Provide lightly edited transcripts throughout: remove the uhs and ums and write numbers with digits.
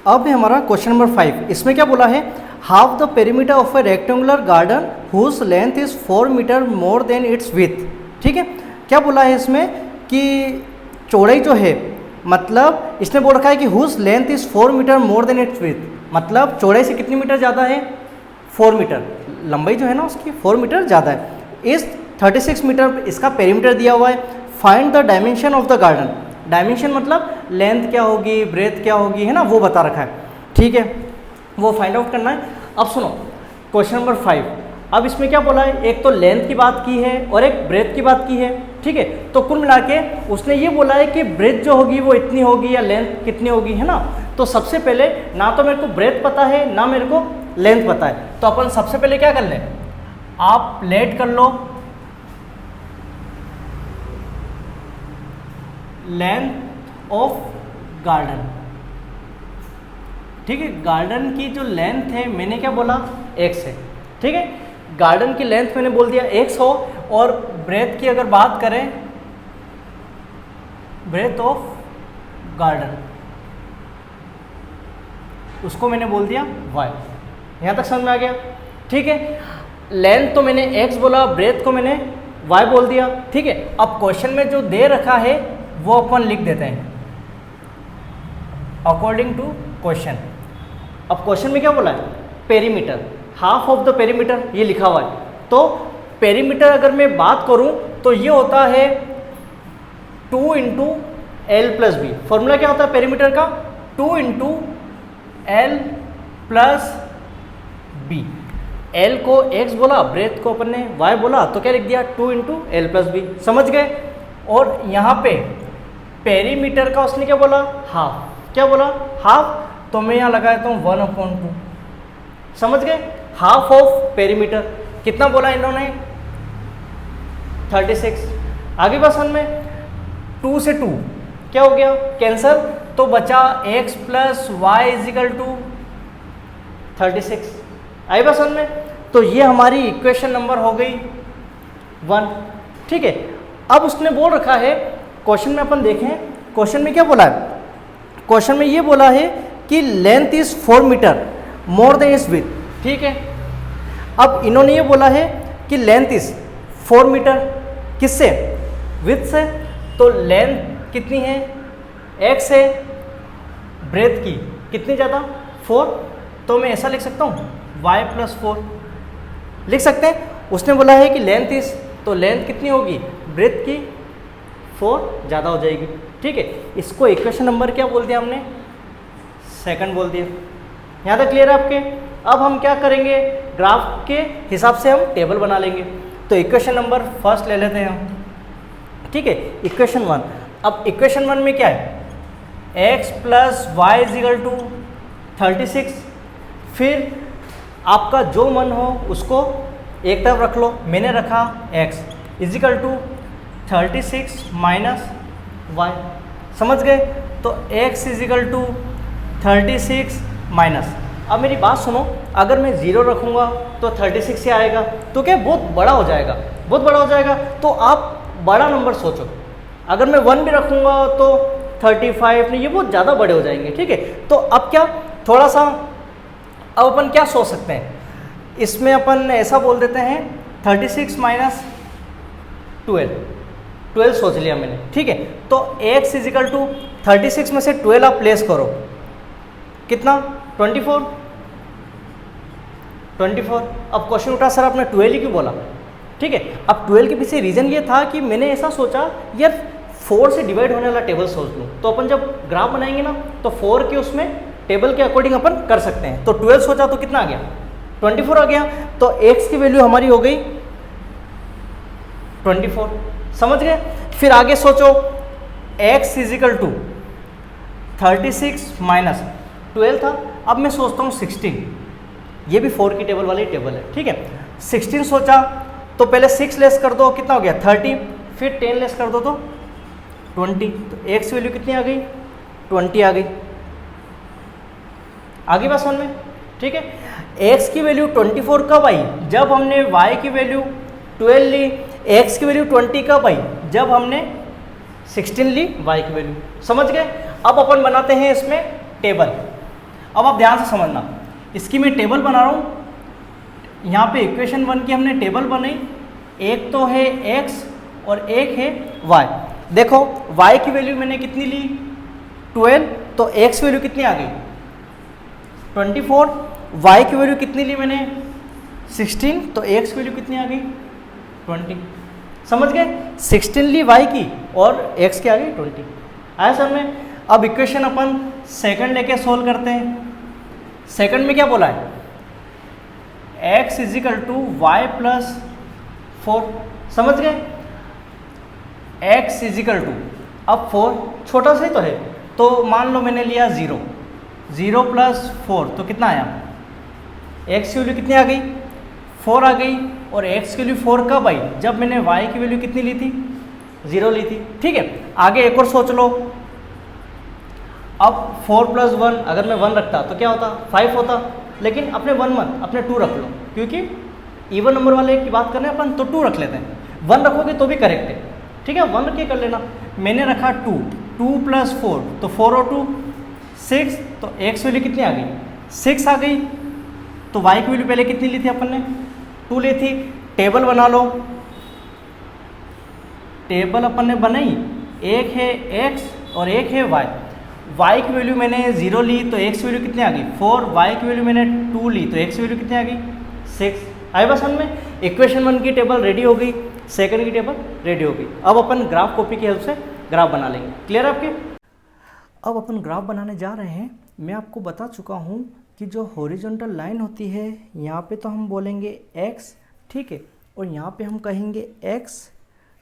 अब है हमारा क्वेश्चन नंबर 5। इसमें क्या बोला है, half the perimeter of a rectangular garden whose length is 4 meter more than its width. ठीक है, क्या बोला है इसमें कि चौड़ाई जो है, मतलब इसने बोल रखा है कि whose length is 4 meter more than its width, मतलब चौड़ाई से कितनी मीटर ज़्यादा है, 4 मीटर, लंबाई जो है ना उसकी 4 मीटर ज़्यादा है। इस 36 मीटर इसका पेरीमीटर दिया हुआ है। Find the dimension of the garden, dimension मतलब लेंथ क्या होगी, ब्रेथ क्या होगी, है ना, वो बता रखा है। ठीक है, वो फाइंड आउट करना है। अब सुनो क्वेश्चन नंबर 5। अब इसमें क्या बोला है, एक तो लेंथ की बात की है और एक ब्रेथ की बात की है। ठीक है, तो कुल मिला के उसने ये बोला है कि ब्रेथ जो होगी वो इतनी होगी या लेंथ कितनी होगी, है ना। तो सबसे पहले ना तो मेरे को ब्रेथ पता है ना मेरे को लेंथ पता है, तो अपन सबसे पहले क्या कर लें, आप लेट कर लो लेंथ ऑफ गार्डन। ठीक है, गार्डन की जो लेंथ है मैंने क्या बोला, x है। ठीक है, गार्डन की लेंथ मैंने बोल दिया x हो, और ब्रेथ की अगर बात करें, ब्रेथ ऑफ गार्डन, उसको मैंने बोल दिया y। यहाँ तक समझ में आ गया। ठीक है, लेंथ तो मैंने x बोला, ब्रेथ को मैंने y बोल दिया। ठीक है, अब क्वेश्चन में जो दे रखा है वो अपन लिख देते हैं अकॉर्डिंग टू क्वेश्चन। अब क्वेश्चन में क्या बोला है, perimeter, half of the perimeter, ये लिखा हुआ है। तो पेरीमीटर अगर मैं बात करूं तो ये होता है 2 × L + B। फॉर्मूला क्या होता है पेरीमीटर का, 2 × L + B। L को x बोला, ब्रेथ को अपन ने y बोला, तो क्या लिख दिया, 2 × L + B। समझ गए। और यहाँ पे पेरीमीटर का उसने क्या बोला, हाफ। क्या बोला, हाफ, तो मैं यहाँ लगा देता हूँ 1/2। समझ गए, हाफ ऑफ पेरीमीटर कितना बोला इन्होंने, 36। आगे बात समझ में, 2 से 2 क्या हो गया, कैंसर, तो बचा x + y = 36। आई बात समझ में, तो ये हमारी इक्वेशन नंबर हो गई 1। ठीक है, अब उसने बोल रखा है, क्वेश्चन में अपन देखें, क्वेश्चन में क्या बोला है, क्वेश्चन में ये बोला है कि length is 4 meter more than is width. ठीक है, अब इन्होंने ये बोला है कि लेंथ इज 4 मीटर, किससे, विथ से, तो लेंथ कितनी है, x है, ब्रेथ की कितनी ज़्यादा, 4, तो मैं ऐसा लिख सकता हूँ y + 4 लिख सकते हैं। उसने बोला है कि लेंथ इज, तो लेंथ कितनी होगी, ब्रेथ की 4 ज़्यादा हो जाएगी। ठीक है, इसको इक्वेशन नंबर क्या बोल दिया हमने, सेकंड बोल दिया। यहाँ तक क्लियर है आपके। अब हम क्या करेंगे, ग्राफ के हिसाब से हम टेबल बना लेंगे। तो इक्वेशन नंबर फर्स्ट ले लेते हैं हम। ठीक है, इक्वेशन 1। अब इक्वेशन 1 में क्या है, x + y = 36। फिर आपका जो मन हो उसको एक तरफ रख लो, मैंने रखा x = 36 - y। समझ गए, तो x = 36 माइनस। अब मेरी बात सुनो, अगर मैं 0 रखूँगा तो 36 से आएगा, तो क्या बहुत बड़ा हो जाएगा, बहुत बड़ा हो जाएगा। तो आप बड़ा नंबर सोचो, अगर मैं 1 भी रखूँगा तो 35 नहीं, ये बहुत ज़्यादा बड़े हो जाएंगे। ठीक है, तो अब क्या, थोड़ा सा अब अपन क्या सोच सकते हैं, इसमें अपन ऐसा बोल देते हैं 36 - 12 सोच लिया मैंने। ठीक है, तो x = 36 में से 12 आप प्लेस करो, कितना, 24। अब क्वेश्चन उठा, सर आपने 12 ही क्यों बोला। ठीक है, अब 12 के पीछे रीज़न ये था कि मैंने ऐसा सोचा यार 4 से डिवाइड होने वाला टेबल सोच लूँ, तो अपन जब ग्राफ बनाएंगे ना तो 4 के उसमें टेबल के अकॉर्डिंग अपन कर सकते हैं। तो 12 सोचा तो कितना आ गया, 24 आ गया। तो x की वैल्यू हमारी हो गई 24। समझ गए। फिर आगे सोचो, x = 36 - 12 था। अब मैं सोचता हूँ 16, ये भी 4 की टेबल वाली टेबल है। ठीक है, 16 सोचा तो पहले 6 लेस कर दो, कितना हो गया 30, फिर 10 लेस कर दो तो 20। तो x की वैल्यू कितनी आ गई, 20 आ गई। आगे बात समझ में। ठीक है, x की वैल्यू 24 कब आई, जब हमने y की वैल्यू 12 ली। x की वैल्यू 20 कब आई, जब हमने 16 ली y की वैल्यू। समझ गए। अब अपन बनाते हैं इसमें टेबल। अब आप ध्यान से समझना, इसकी मैं टेबल बना रहा हूँ। यहाँ पे इक्वेशन 1 की हमने टेबल बनाई, एक तो है x और एक है y। देखो y की वैल्यू मैंने कितनी ली 12, तो x वैल्यू कितनी आ गई 24, y की वैल्यू कितनी ली मैंने 16, तो x वैल्यू कितनी आ गई 20। समझ गए, 16 ली y की और x की आ गई 20। आया सर में। अब इक्वेशन अपन सेकंड लेके सोल्व करते हैं। सेकंड में क्या बोला है, x equal to y plus 4। समझ गए, x इजिकल टू, अब 4 छोटा सा ही तो है, तो मान लो मैंने लिया 0, 0 प्लस 4 तो कितना आया, x की वैल्यू कितनी आ गई 4 आ गई, और x की वैल्यू 4 कब आई, जब मैंने y की वैल्यू कितनी ली थी 0 ली थी। ठीक है, आगे एक और सोच लो। अब 4 प्लस 1 अगर मैं 1 रखता तो क्या होता 5 होता, लेकिन अपने 1 मत, अपने 2 रख लो, क्योंकि इवन नंबर वाले की बात करें अपन तो 2 रख लेते हैं। 1 रखोगे तो भी करेक्ट है, ठीक है, 1 रख के कर लेना। मैंने रखा 2, 2 प्लस 4 तो 4 और 2 6, तो x वैल्यू कितनी आ गई 6 आ गई। तो y की वैल्यू पहले कितनी ली थी अपन ने 2 ली थी। टेबल बना लो, टेबल अपन ने बनाई, एक है x और एक है y। y की वैल्यू मैंने 0 ली तो x की वैल्यू कितनी आ गई 4, y की वैल्यू मैंने 2 ली तो x की वैल्यू कितनी आ गई 6। आई बस में इक्वेशन 1 की टेबल रेडी हो गई, सेकंड की टेबल रेडी हो गई। अब अपन ग्राफ कॉपी की हेल्प से ग्राफ बना लेंगे। क्लियर आपके। अब अपन ग्राफ बनाने जा रहे हैं। मैं आपको बता चुका हूँ कि जो हॉरिजॉन्टल लाइन होती है यहाँ पे तो हम बोलेंगे x, ठीक है, और यहाँ पे हम कहेंगे x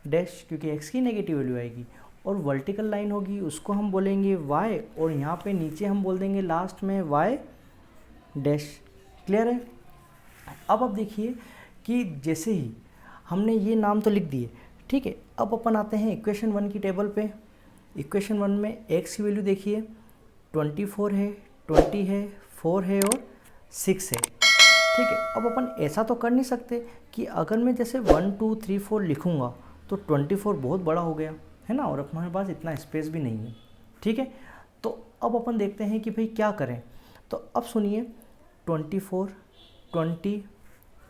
डैश, क्योंकि x की नेगेटिव वैल्यू आएगी, और वर्टिकल लाइन होगी उसको हम बोलेंगे y, और यहाँ पे नीचे हम बोल देंगे लास्ट में y डैश। क्लियर है। अब आप देखिए कि जैसे ही हमने ये नाम तो लिख दिए, ठीक है, अब अपन आते हैं इक्वेशन 1 की टेबल पे। इक्वेशन 1 में x की वैल्यू देखिए 24 है, 20 है, 4 है और 6 है, ठीक है। अब अपन ऐसा तो कर नहीं सकते कि अगर मैं जैसे 1 2 3 4 लिखूँगा तो 24 बहुत बड़ा हो गया है ना, और हमारे पास इतना स्पेस भी नहीं है, ठीक है। तो अब अपन देखते हैं कि भाई क्या करें। तो अब सुनिए 24 20,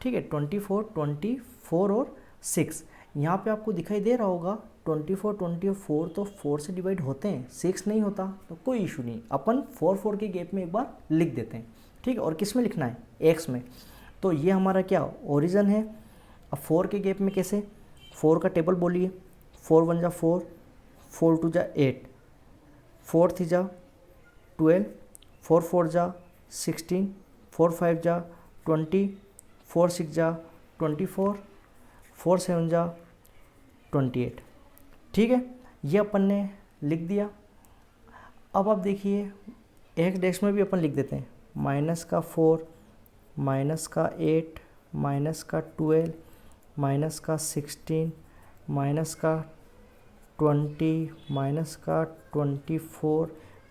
ठीक है, 24 24 और 6, यहाँ पे आपको दिखाई दे रहा होगा 24 20 और 4 तो 4 से डिवाइड होते हैं, 6 नहीं होता, तो कोई इशू नहीं, अपन 4 4 के गैप में एक बार लिख देते हैं, ठीक है। और किस में लिखना है x में, तो ये हमारा क्या ओरिजिन है। अब 4 के गैप में कैसे, 4 का टेबल बोलिए, 4 1 जा 4, 4 2 जा 8, 4 3 जा 12, 4 4 जा 16, 4 5 जा 20, 4 6 जा 24, 4 7 जा 28, ठीक है। ये अपन ने लिख दिया। अब आप देखिए x डैश में भी अपन लिख देते हैं, माइनस का 4, माइनस का 8, माइनस का 12, माइनस का 16, माइनस का 20, माइनस का 24,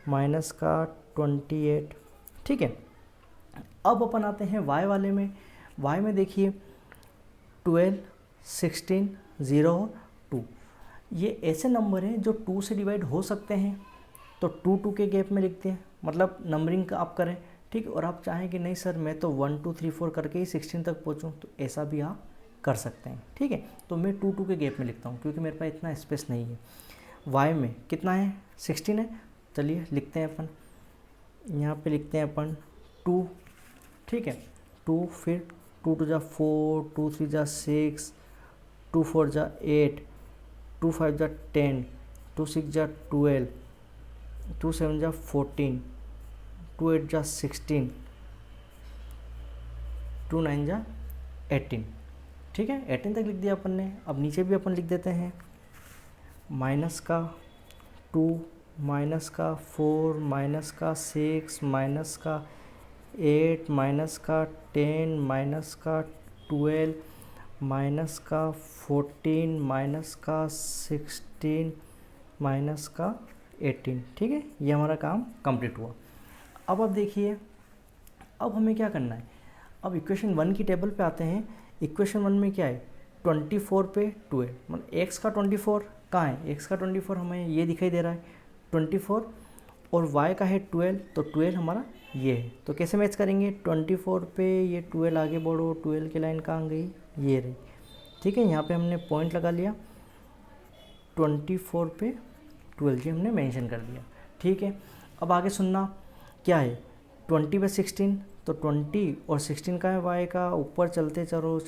माइनस का 28, ठीक है। अब अपन आते हैं y वाले में। y में देखिए 12, 16, 0 और 2, ये ऐसे नंबर हैं जो 2 से डिवाइड हो सकते हैं, तो 2 2 के गैप में लिखते हैं, मतलब नंबरिंग का आप करें, ठीक है। और आप चाहें कि नहीं सर मैं तो 1 2 3 4 करके ही 16 तक पहुँचूँ, तो ऐसा भी आप कर सकते हैं, ठीक है। तो मैं 2 2 के गैप में लिखता हूँ क्योंकि मेरे पास इतना स्पेस नहीं है। y में कितना है 16 है, चलिए लिखते हैं अपन, यहाँ पे लिखते हैं अपन 2, ठीक है, 2, फिर 2 2 जा 4, 2 3 जा 6, 2 4 जा 8, 2 5 जा 10, 2 6 जा 12, 2 7 जा 14, 2 8 जा 16, 2 9 जा 18, ठीक है। 18 तक लिख दिया अपन ने। अब नीचे भी अपन लिख देते हैं, माइनस का 2, माइनस का 4, माइनस का 6, माइनस का 8, माइनस का 10, माइनस का 12, माइनस का 14, माइनस का 16, माइनस का 18, ठीक है। ये हमारा काम कंप्लीट हुआ। अब आप देखिए अब हमें क्या करना है। अब इक्वेशन 1 की टेबल पे आते हैं। इक्वेशन 1 में क्या है 24 पे 2 है, मतलब x का 24 कहाँ है, x का 24 हमें ये दिखाई दे रहा है 24, और y का है 12, तो 12 हमारा ये है। तो कैसे मैच करेंगे, 24 पे ये 12 आगे बढ़ो, 12 की लाइन कहाँ गई, ये रही। ठीक है, यहाँ पे हमने पॉइंट लगा लिया, 24 पे 12 ये हमने मेंशन कर दिया। ठीक है, अब आगे सुनना क्या है, 20 पे 16, तो 20 और 16 का है y का, ऊपर चलते चलो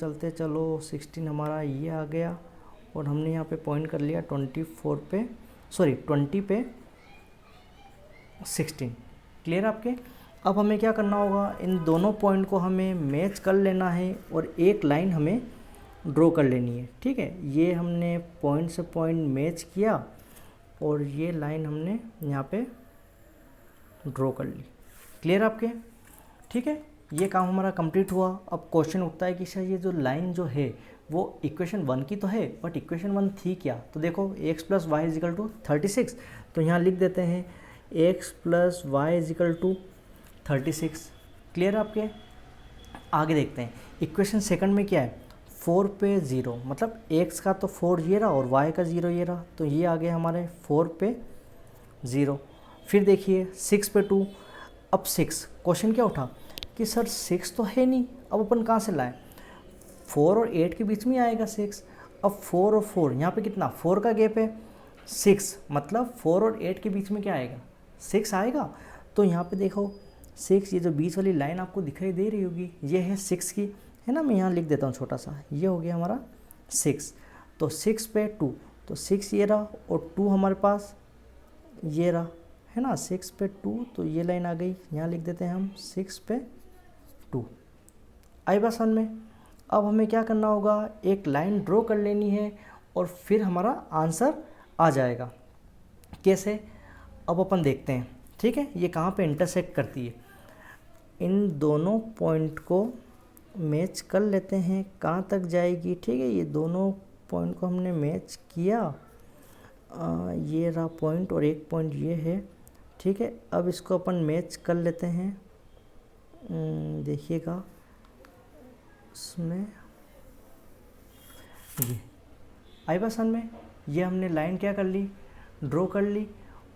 16 हमारा ये आ गया और हमने यहाँ पे पॉइंट कर लिया 20 पे 16। क्लियर आपके। अब हमें क्या करना होगा, इन दोनों पॉइंट को हमें मैच कर लेना है और एक लाइन हमें ड्रॉ कर लेनी है। ठीक है, ये हमने पॉइंट से पॉइंट मैच किया और ये लाइन हमने यहाँ पे ड्रॉ कर ली। क्लियर आपके। ठीक है, ये काम हमारा कंप्लीट हुआ। अब क्वेश्चन उठता है कि सर ये जो लाइन जो है वो इक्वेशन 1 की तो है, बट इक्वेशन 1 थी क्या, तो देखो x + y = 36, तो यहाँ लिख देते हैं x + y = 36। क्लियर आपके। आगे देखते हैं, इक्वेशन सेकंड में क्या है, 4 पे 0, मतलब x का तो 4 ये रहा और y का 0 ये रहा, तो ये आ गया हमारे 4 पे 0। फिर देखिए 6 पे 2, अब 6, क्वेश्चन क्या उठा कि सर 6 तो है नहीं, अब अपन कहाँ से लाएं, 4 और 8 के बीच में आएगा 6। अब 4 और 4 यहाँ पे कितना, 4 का गैप है 6, मतलब 4 और 8 के बीच में क्या आएगा, 6 आएगा। तो यहाँ पे देखो 6, ये जो बीच वाली लाइन आपको दिखाई दे रही होगी ये है 6 की, है ना। मैं यहाँ लिख देता हूँ छोटा सा, ये हो गया हमारा 6, तो 6 पे 2, तो 6 ये रहा और 2 हमारे पास ये रहा, है ना। 6 पे 2, तो ये लाइन आ गई, यहाँ लिख देते हैं हम 6 पे 2। आई बात समझ में। अब हमें क्या करना होगा, एक लाइन ड्रॉ कर लेनी है और फिर हमारा आंसर आ जाएगा। कैसे, अब अपन देखते हैं। ठीक है, ये कहाँ पे इंटरसेक्ट करती है, इन दोनों पॉइंट को मैच कर लेते हैं, कहाँ तक जाएगी। ठीक है, ये दोनों पॉइंट को हमने मैच किया, ये रहा पॉइंट और एक पॉइंट ये है। ठीक है, अब इसको अपन मैच कर लेते हैं, देखिएगा इसमें जी आई बसन में ये हमने लाइन क्या कर ली, ड्रॉ कर ली,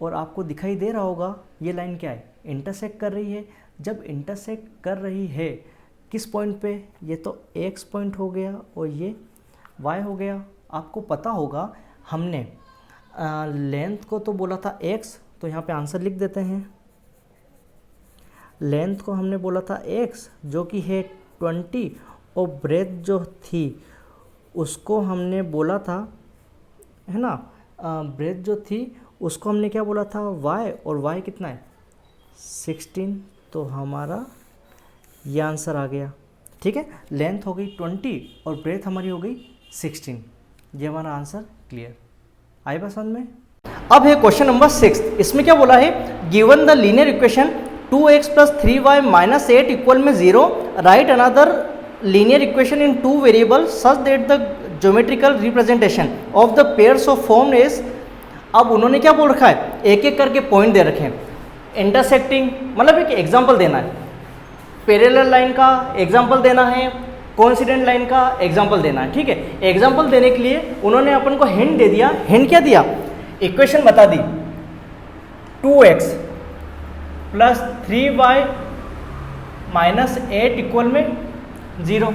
और आपको दिखाई दे रहा होगा ये लाइन क्या है, इंटरसेक्ट कर रही है। जब इंटरसेक्ट कर रही है किस पॉइंट पे, ये तो x पॉइंट हो गया और ये y हो गया। आपको पता होगा हमने लेंथ को तो बोला था x, तो यहाँ पे आंसर लिख देते हैं। लेंथ को हमने बोला था x जो कि है 20, और ब्रेथ जो थी उसको हमने बोला था, है ना, ब्रेथ जो थी उसको हमने क्या बोला था y, और y कितना है 16, तो हमारा ये आंसर आ गया। ठीक है, लेंथ हो गई 20 और ब्रेथ हमारी हो गई 16, ये हमारा आंसर क्लियर। आई बात समझ में। अब है क्वेश्चन नंबर 6, इसमें क्या बोला है, given the linear equation 2x + 3y - 8 equal में 0, right another linear equation in 2 variable such that the geometrical representation of the pairs of form is. अब उन्होंने क्या बोल रखा है, एक एक करके पॉइंट दे रखे हैं, इंटरसेक्टिंग मतलब एक एग्जाम्पल देना है, पैरेलल लाइन का एग्जाम्पल देना है, कोइंसिडेंट लाइन का एग्जाम्पल देना है। ठीक है, एग्जाम्पल देने के लिए उन्होंने अपन को हिंट दे दिया। हिंट क्या दिया, इक्वेशन बता दी 2x + 3y - 8 इक्वल में 0।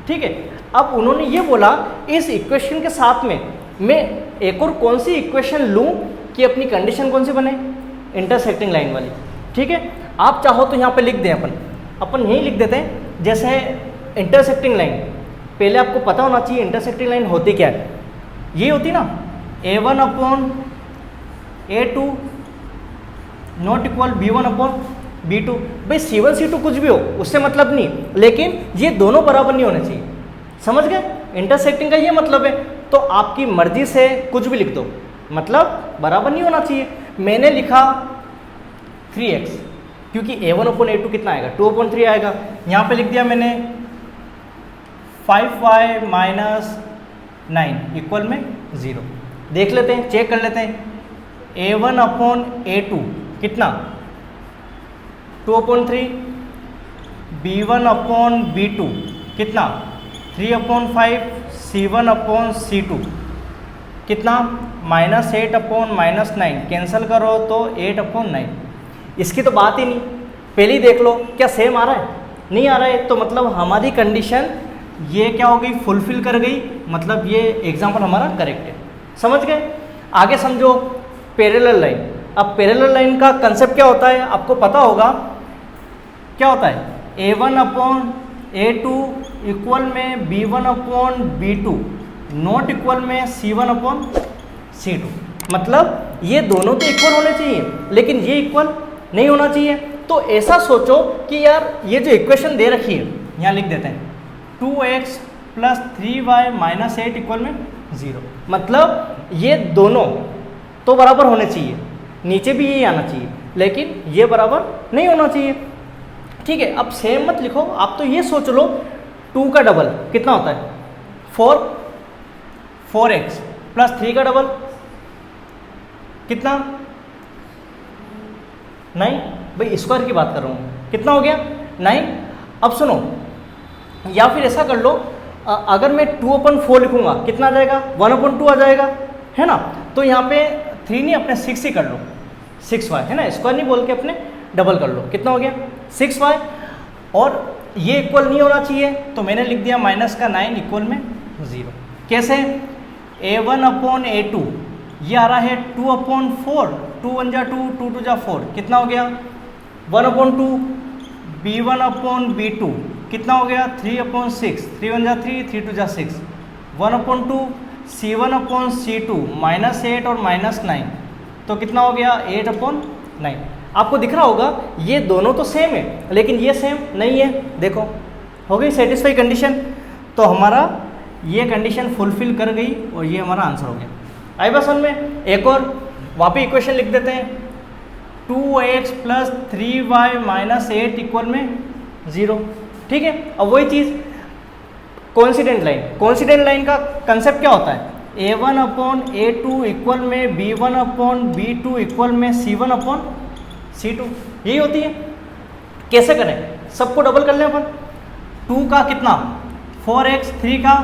ठीक है, अब उन्होंने ये बोला इस इक्वेशन के साथ में मैं एक और कौन सी इक्वेशन लूँ कि अपनी कंडीशन कौन सी बने, इंटरसेक्टिंग लाइन वाली। ठीक है, आप चाहो तो यहाँ पे लिख दें, अपन यही लिख देते हैं, जैसे इंटरसेक्टिंग लाइन, पहले आपको पता होना चाहिए इंटरसेक्टिंग लाइन होती क्या है। ये होती ना a1/a2 नॉट इक्वल b1/b2। भाई c1 c2 कुछ भी हो उससे मतलब नहीं, लेकिन ये दोनों बराबर नहीं होने चाहिए। समझ गए, इंटरसेक्टिंग का ये मतलब है। तो आपकी मर्जी से कुछ भी लिख दो, मतलब बराबर नहीं होना चाहिए। मैंने लिखा 3x क्योंकि a1/a2 कितना आएगा, 2/3 आएगा। यहाँ पे लिख दिया मैंने 5y - 9 इक्वल में 0। देख लेते हैं, चेक कर लेते हैं, a1/a2 कितना 2/3, b1/b2 कितना 3/5, c1/c2 कितना -8/-9, कैंसिल करो तो 8/9। इसकी तो बात ही नहीं, पहले ही देख लो क्या सेम आ रहा है, नहीं आ रहा है, तो मतलब हमारी कंडीशन ये क्या हो गई, फुलफिल कर गई, मतलब ये एग्जाम्पल हमारा करेक्ट है। समझ गए? आगे समझो पैरेलल लाइन। अब पैरेलल लाइन का कंसेप्ट क्या होता है आपको पता होगा, क्या होता है, A1 अपॉन A2 इक्वल में B1 upon B2 not equal में C1 अपॉन C2। मतलब ये दोनों तो इक्वल होने चाहिए, लेकिन ये इक्वल नहीं होना चाहिए। तो ऐसा सोचो कि यार ये जो इक्वेशन दे रखी है, यहाँ लिख देते हैं 2x plus 3y minus 8 equal में 0। मतलब ये दोनों तो बराबर होने चाहिए, नीचे भी यही आना चाहिए, लेकिन ये बराबर नहीं होना चाहिए। ठीक है, अब सेम मत लिखो, आप तो ये सोच लो 2 का डबल कितना होता है 4x प्लस 3 का डबल कितना 9, भाई स्क्वायर की बात कर रहा हूँ, कितना हो गया 9। अब सुनो, या फिर ऐसा कर लो, अगर मैं 2/4 लिखूंगा कितना आ जाएगा 1/2 आ जाएगा, है ना। तो यहाँ पे 3 नहीं, अपने 6 ही कर लो, 6y, है ना, स्क्वायर नहीं बोल के अपने डबल कर लो, कितना हो गया 6y। और ये इक्वल नहीं होना चाहिए, तो मैंने लिख दिया माइनस का 9 इक्वल में 0। कैसे, A1 अपॉन A2 ये आ रहा है 2/4, 2 1 जा 2, 2 2 जा 4, कितना हो गया 1/2। B1 अपॉन B2 कितना हो गया 3/6, 3 1 जा 3, 3 2 जा 6, 1/2। C1 अपॉन C2 माइनस 8 और माइनस 9, तो कितना हो गया 8/9। आपको दिख रहा होगा ये दोनों तो सेम है, लेकिन ये सेम नहीं है। देखो हो गई सेटिस्फाई कंडीशन, तो हमारा ये कंडीशन फुलफिल कर गई और ये हमारा आंसर हो गया। आई बात समझ में? एक और वापस इक्वेशन लिख देते हैं, 2x plus 3y minus 8 equal में 0। ठीक है, अब वही चीज़ कोइंसिडेंट लाइन, कोइंसिडेंट लाइन का कंसेप्ट क्या होता है, A1 अपॉन A2 इक्वल में B1 अपॉन B2 इक्वल में C1 अपॉन C2, यही होती है। कैसे करें, सबको डबल कर लें अपन, 2 का कितना 4x, 3 का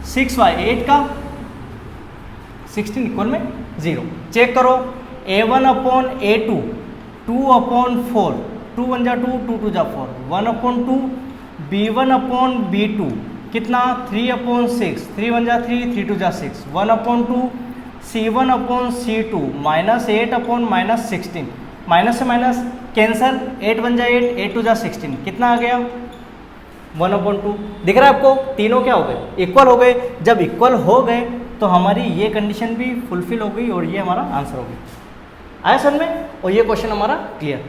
6y, 8 का 16 इक्वल में 0। चेक करो, A1 अपॉन A2 2/4, 2 1 जा 2, 2 2 जा 4, 1/2। B1 अपॉन B2 कितना 3/6, 3 1 जा 3, 3 2 जा 6, 1/2। C1 upon C2 minus 8 upon minus 16, minus से माइनस कैंसर, 8 1 जा 8, 8 2 जा 16, कितना आ गया 1/2। दिख रहा है आपको, तीनों क्या हो गए, इक्वल हो गए। जब इक्वल हो गए तो हमारी ये कंडीशन भी फुलफिल हो गई और ये हमारा आंसर हो गया। आया समझ में? और ये क्वेश्चन हमारा क्लियर।